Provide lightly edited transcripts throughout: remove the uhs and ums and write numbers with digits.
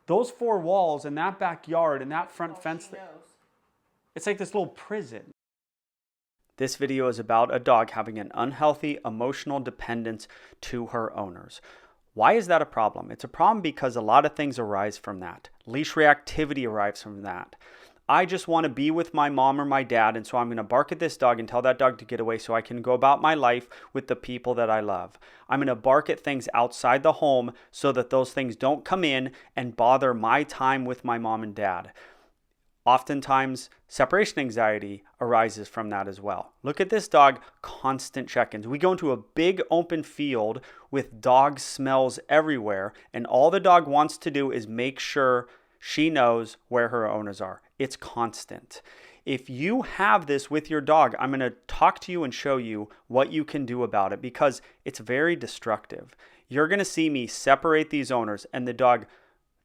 Those four walls and that backyard and that front fence, it's like this little prison. This video is about a dog having an unhealthy emotional dependence to her owners. Why is that a problem? It's a problem because a lot of things arise from that. Leash reactivity arrives from that. I just want to be with my mom or my dad, and so I'm going to bark at this dog and tell that dog to get away so I can go about my life with the people that I love. I'm going to bark at things outside the home so that those things don't come in and bother my time with my mom and dad. Oftentimes, separation anxiety arises from that as well. Look at this dog, constant check-ins. We go into a big open field with dog smells everywhere, and all the dog wants to do is make sure she knows where her owners are. It's constant. If you have this with your dog, I'm going to talk to you and show you what you can do about it because it's very destructive. You're going to see me separate these owners and the dog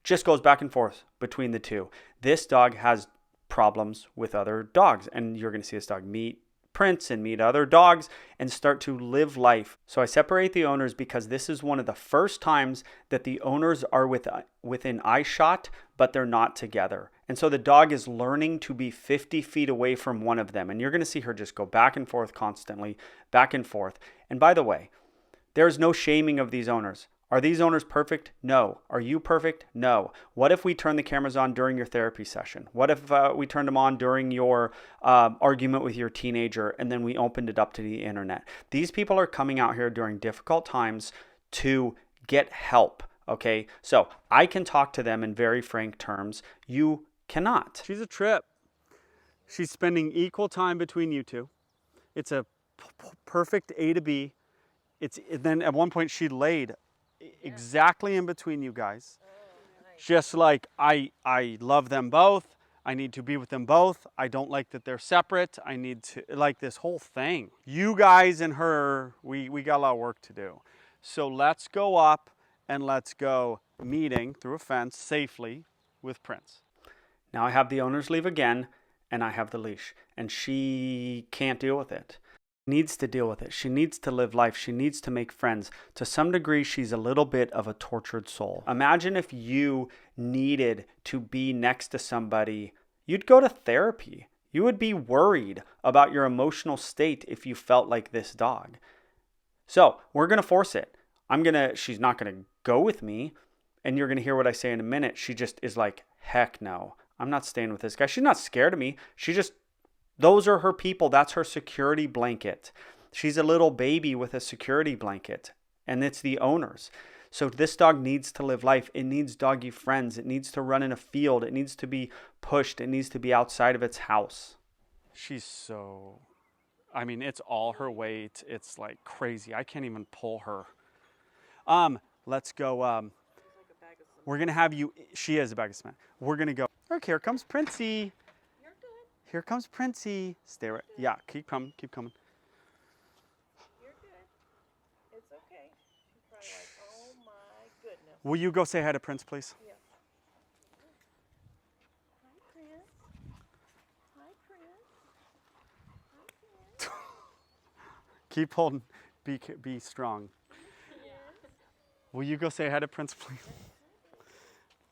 just goes back and forth between the two. This dog has problems with other dogs, and you're going to see this dog meet Prince and meet other dogs and start to live life. So I separate the owners because this is one of the first times that the owners are within eye shot, but they're not together. And so the dog is learning to be 50 feet away from one of them. And you're going to see her just go back and forth constantly, back and forth. And by the way, there's no shaming of these owners. Are these owners perfect? No. Are you perfect? No. What if we turn the cameras on during your therapy session? What if we turned them on during your argument with your teenager and then we opened it up to the internet? These people are coming out here during difficult times to get help, okay? So I can talk to them in very frank terms. You cannot. She's a trip. She's spending equal time between you two. It's a perfect A to B. Then at one point she laid exactly in between you guys. Just like I love them both. I need to be with them both. I don't like that they're separate. I need to, like, this whole thing. You guys and her, we got a lot of work to do. So let's go up and let's go meeting through a fence safely with Prince. Now I have the owners leave again and I have the leash and she can't deal with it. Needs to deal with it. She needs to live life. She needs to make friends. To some degree, she's a little bit of a tortured soul. Imagine if you needed to be next to somebody, you'd go to therapy. You would be worried about your emotional state if you felt like this dog. So we're going to force it. She's not going to go with me. And you're going to hear what I say in a minute. She just is like, heck no, I'm not staying with this guy. She's not scared of me. Those are her people. That's her security blanket. She's a little baby with a security blanket, and it's the owners. So this dog needs to live life. It needs doggy friends. It needs to run in a field. It needs to be pushed. It needs to be outside of its house. It's all her weight. It's like crazy. I can't even pull her. Let's go. We're going to have you. She is a bag of cement. We're going to go. Okay, here comes Princey. Here comes Princey. Stay right. Yeah, keep coming. Keep coming. You're good. It's okay. She's probably like, oh my goodness. Will you go say hi to Prince, please? Yeah. Hi, Prince. Hi, Prince. Hi, Prince. Keep holding. Be strong. Yes. Will you go say hi to Prince, please?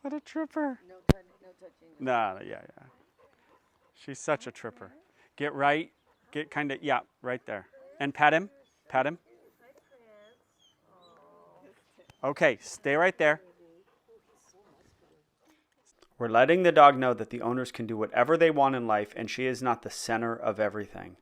What a tripper. No touching. Nah, yeah. She's such a tripper. Get kind of, right there. And pat him. Pat him. Okay, stay right there. We're letting the dog know that the owners can do whatever they want in life, and she is not the center of everything.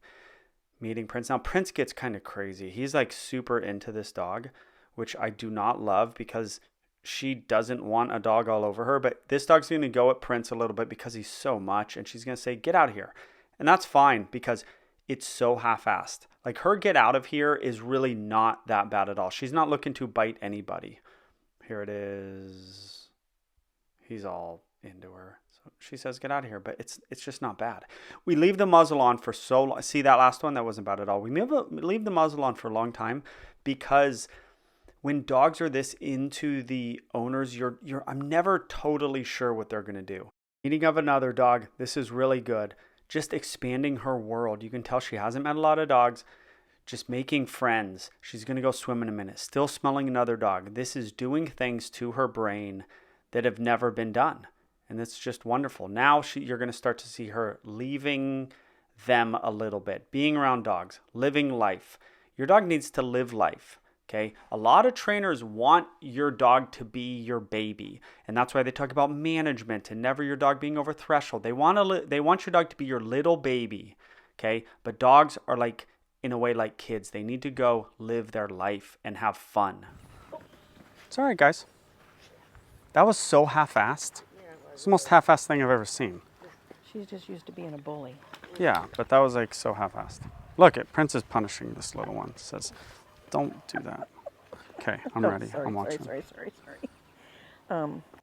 Meeting Prince. Now, Prince gets kind of crazy. He's like super into this dog, which I do not love because she doesn't want a dog all over her, but this dog's going to go at Prince a little bit because he's so much, and she's going to say, get out of here. And that's fine because it's so half-assed. Like, her get out of here is really not that bad at all. She's not looking to bite anybody. Here it is. He's all into her. So she says, get out of here, but it's just not bad. We leave the muzzle on for so long. See that last one? That wasn't bad at all. We leave the muzzle on for a long time because when dogs are this into the owners, I'm never totally sure what they're going to do. Meeting of another dog, this is really good. Just expanding her world. You can tell she hasn't met a lot of dogs. Just making friends. She's going to go swim in a minute. Still smelling another dog. This is doing things to her brain that have never been done. And it's just wonderful. Now you're going to start to see her leaving them a little bit, being around dogs, living life. Your dog needs to live life. Okay, a lot of trainers want your dog to be your baby, and that's why they talk about management and never your dog being over threshold. They want your dog to be your little baby. Okay, but dogs are like, in a way, like kids. They need to go live their life and have fun. It's all right, guys. That was so half-assed. It's the most half-assed thing I've ever seen. She's just used to being a bully. Yeah, but that was like so half-assed. Look, Prince is punishing this little one. Says, don't do that. Okay, I'm ready. Sorry, I'm watching. Sorry.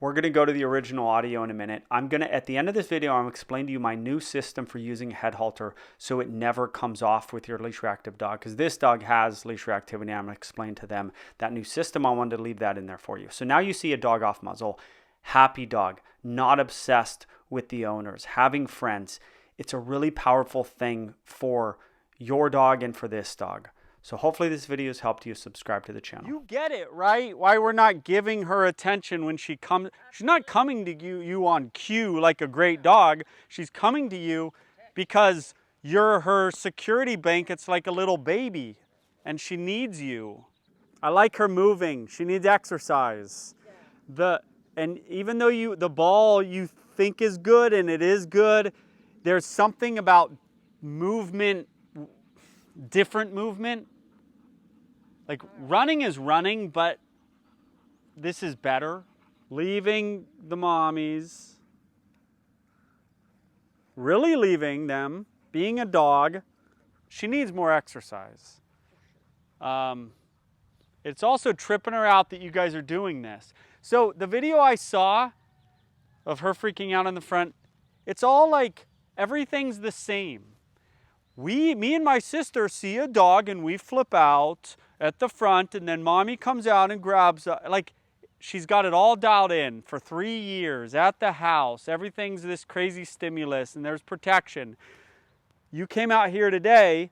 We're going to go to the original audio in a minute. At the end of this video, I'm going to explain to you my new system for using a head halter so it never comes off with your leash reactive dog. Because this dog has leash reactivity. I'm going to explain to them that new system. I wanted to leave that in there for you. So now you see a dog off muzzle. Happy dog, not obsessed with the owners, having friends. It's a really powerful thing for your dog and for this dog. So hopefully this video has helped you. Subscribe to the channel. You get it, right? Why we're not giving her attention when she comes. She's not coming to you on cue like a great dog. She's coming to you because you're her security blanket's like a little baby and she needs you. I like her moving. She needs exercise. And even though the ball you think is good and it is good, there's something about movement, different movement. Like running is running, but this is better. Leaving the mommies. Really leaving them. Being a dog. She needs more exercise. It's also tripping her out that you guys are doing this. So the video I saw of her freaking out in the front, it's all like everything's the same. Me and my sister see a dog and we flip out at the front and then mommy comes out and grabs, like she's got it all dialed in for 3 years at the house. Everything's this crazy stimulus and there's protection. You came out here today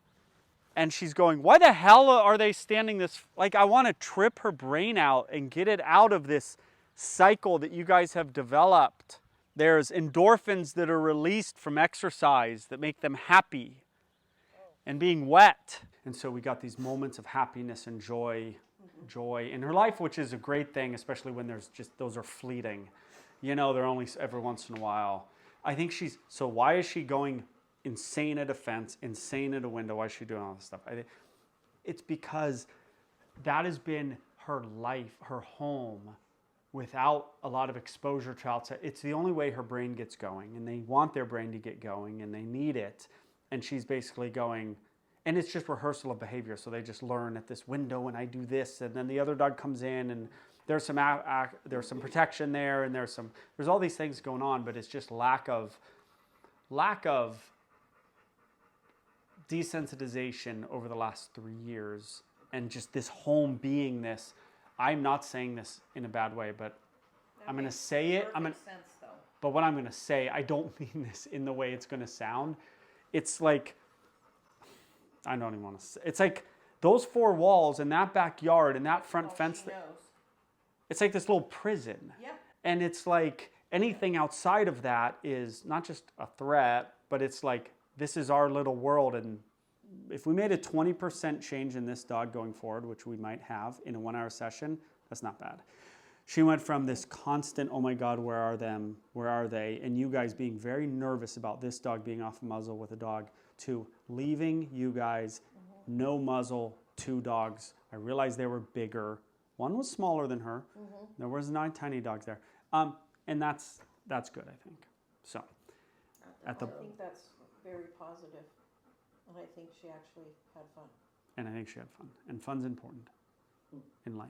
and she's going, why the hell are they standing this? Like I want to trip her brain out and get it out of this cycle that you guys have developed. There's endorphins that are released from exercise that make them happy. And being wet. And so we got these moments of happiness and joy in her life, which is a great thing, especially when those are fleeting. You know, they're only every once in a while. I think so why is she going insane at a fence, insane at a window? Why is she doing all this stuff? It's because that has been her life, her home, without a lot of exposure to outside. It's the only way her brain gets going, and they want their brain to get going, and they need it. And she's basically going, and it's just rehearsal of behavior. So they just learn at this window and I do this, and then the other dog comes in and there's some protection there, and there's all these things going on, but it's just lack of desensitization over the last 3 years, and just this home being this. I'm not saying this in a bad way, but I'm going to say it. But what I'm going to say, I don't mean this in the way it's going to sound. It's like, I don't even want to say. It's like those 4 walls and that backyard and that front fence. It's like this little prison. Yep. And it's like anything outside of that is not just a threat, but it's like, this is our little world. And if we made a 20% change in this dog going forward, which we might have in a 1-hour session, that's not bad. She went from this constant, oh my God, where are they? And you guys being very nervous about this dog being off a muzzle with a dog, to leaving you guys, no muzzle, 2 dogs. I realized they were bigger. One was smaller than her. There was 9 tiny dogs there. And that's good, I think. So, I think that's very positive. And I think she actually had fun. And I think she had fun. And fun's important in life.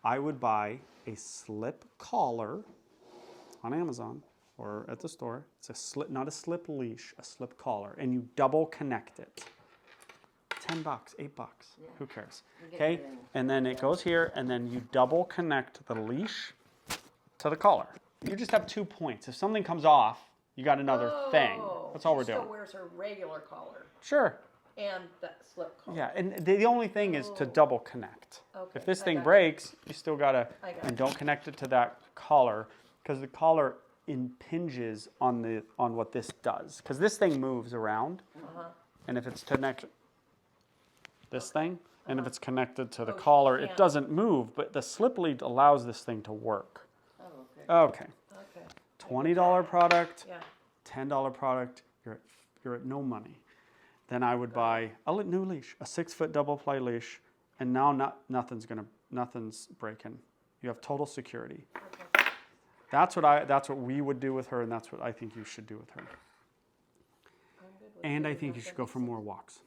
I would buy a slip collar on Amazon or at the store. It's a slip, not a slip leash, a slip collar, and you double connect it. $10, $8, who cares? Okay, and then it goes here, and then you double connect the leash to the collar. You just have 2 points. If something comes off, you got another thing. That's all we're doing. She still wears her regular collar. Sure. And that slip collar. Yeah, and the only thing is to double connect. Okay, if this thing breaks, you still gotta, and don't connect it to that collar, because the collar impinges on what this does. Because this thing moves around, and if it's connected, this thing, and if it's connected to the collar, it doesn't move, but the slip lead allows this thing to work. Oh, Okay. $20 product, Yeah. $10 product, you're at no money. Then I would buy a new leash, a 6-foot double ply leash, and now nothing's breaking. You have total security. Okay. That's what we would do with her, and that's what I think you should do with her. I'm good with And I doing think you should go for more walks.